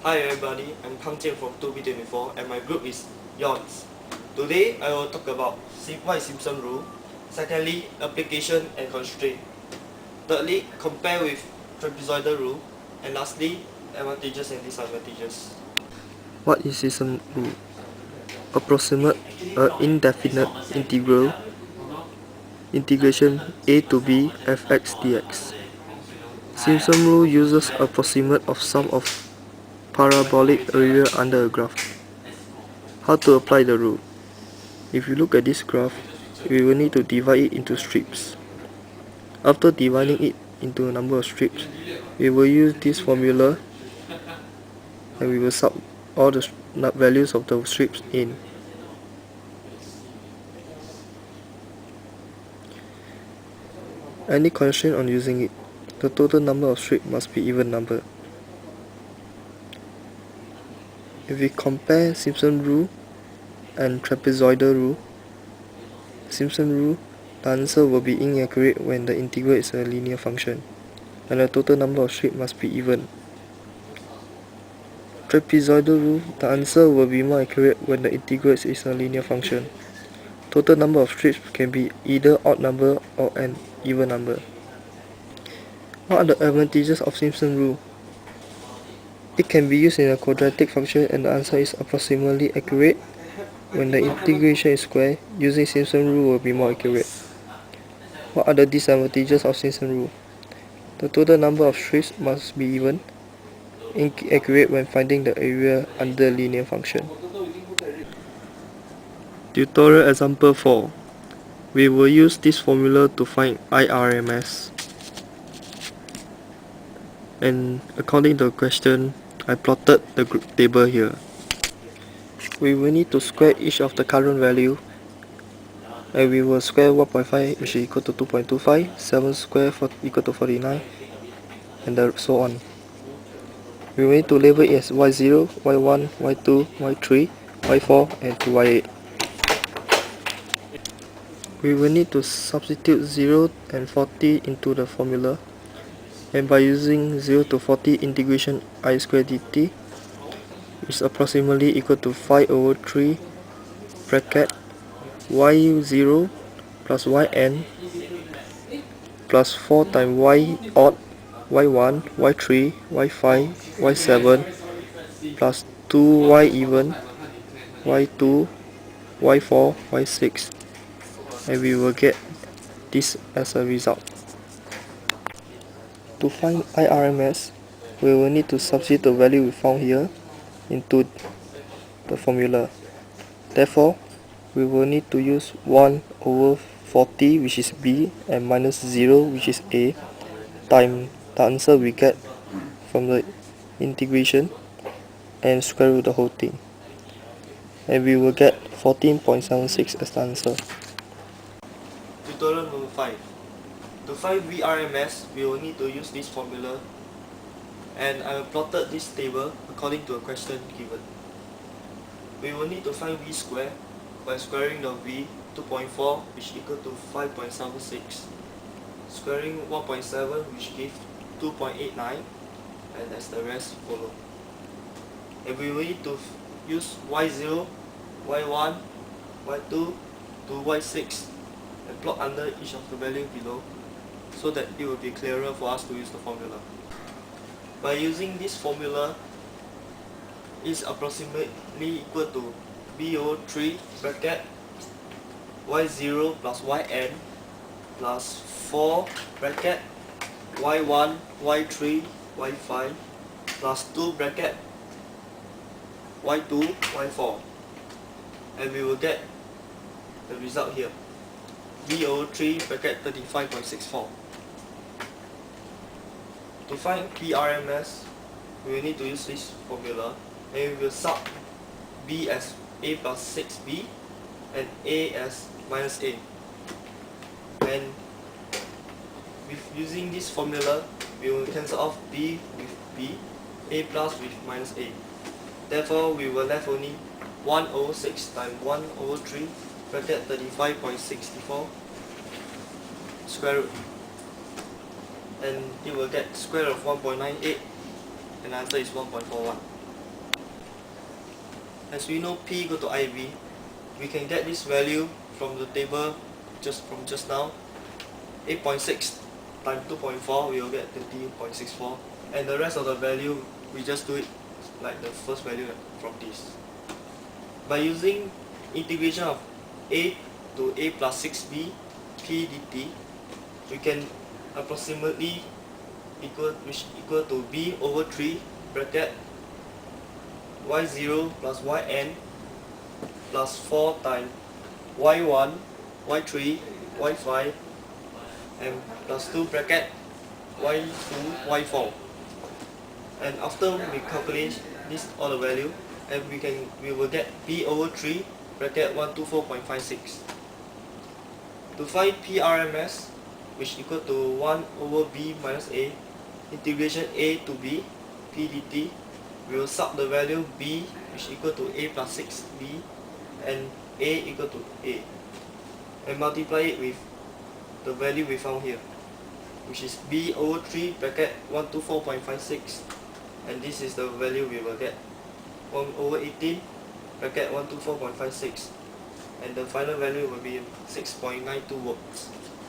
Hi everybody, I'm Kang Jian from 2B24 and my group is YAWNS. Today I will talk about what is Simpson rule, secondly application and constraint, thirdly compare with trapezoidal rule, and lastly advantages and disadvantages. What is Simpson rule? Approximate indefinite integral integration a to b fx dx. Simpson rule uses approximate of sum of parabolic area under a graph. How to apply the rule? If you look at this graph, we will need to divide it into strips. After dividing it into a number of strips, we will use this formula and we will sub all the values of the strips in. Any constraint on using it, the total number of strips must be even number. If we compare Simpson rule and trapezoidal rule, Simpson rule, the answer will be inaccurate when the integral is a linear function, and the total number of strips must be even. Trapezoidal rule, the answer will be more accurate when the integral is a linear function. Total number of strips can be either odd number or an even number. What are the advantages of Simpson rule? It can be used in a quadratic function and the answer is approximately accurate. When the integration is square, using Simpson rule will be more accurate. What are the disadvantages of Simpson rule? The total number of strips must be even, inaccurate when finding the area under linear function. Tutorial example 4. We will use this formula to find IRMS. And according to the question, I plotted the group table here. We will need to square each of the current value, and we will square 1.5 which is equal to 2.25, 7 square equal to 49, and so on. We will need to label it as y0, y1, y2, y3, y4, and to y8. We will need to substitute 0 and 40 into the formula, and by using 0 to 40 integration I squared dt is approximately equal to 5 over 3 bracket y0 plus yn plus 4 times y odd, y1, y3, y5, y7 plus 2y even, y2, y4, y6, and we will get this as a result. To find IRMS, we will need to substitute the value we found here into the formula. Therefore, we will need to use 1 over 40 which is B and minus 0 which is A times the answer we get from the integration and square root the whole thing. And we will get 14.76 as the answer. Tutorial number 5. To find VRMS, we will need to use this formula, and I have plotted this table according to a question given. We will need to find V square by squaring the V 2.4 which equal to 5.76, squaring 1.7 which gives 2.89, and as the rest follow. And we will need to use y0, y1, y2 to y6 and plot under each of the value below, so that it will be clearer for us to use the formula. By using this formula, is approximately equal to b over 3 bracket y0 plus yn plus 4 bracket y1, y3, y5 plus 2 bracket y2, y4, and we will get the result here, b over 3 bracket 35.64. To find PRMS, we will need to use this formula, and we will sub b as a plus 6b and a as minus a. And with using this formula, we will cancel off b with b, a plus with minus a. Therefore, we will left only 1 over 6 times 1 over 3 bracket 35.64 square root, and it will get square root of 1.98, and the answer is 1.41. as we know P equal to IV, we can get this value from the table from just now. 8.6 times 2.4, we will get 20.64, and the rest of the value we just do it like the first value from this. By using integration of a to a plus 6b p dt, we can approximately equal to b over 3 bracket y0 plus yn plus 4 times y1, y3, y5, and plus 2 bracket y2, y4. And after we calculate this all the value, and we will get b over 3 bracket 124.56. To find PRMS, which equal to 1 over b minus a, integration a to b p dt, we will sub the value b, which equal to a plus 6b, and a equal to a, and multiply it with the value we found here, which is b over 3 bracket 124.56, and this is the value we will get, 1 over 18 bracket 124.56, and the final value will be 6.92 volts.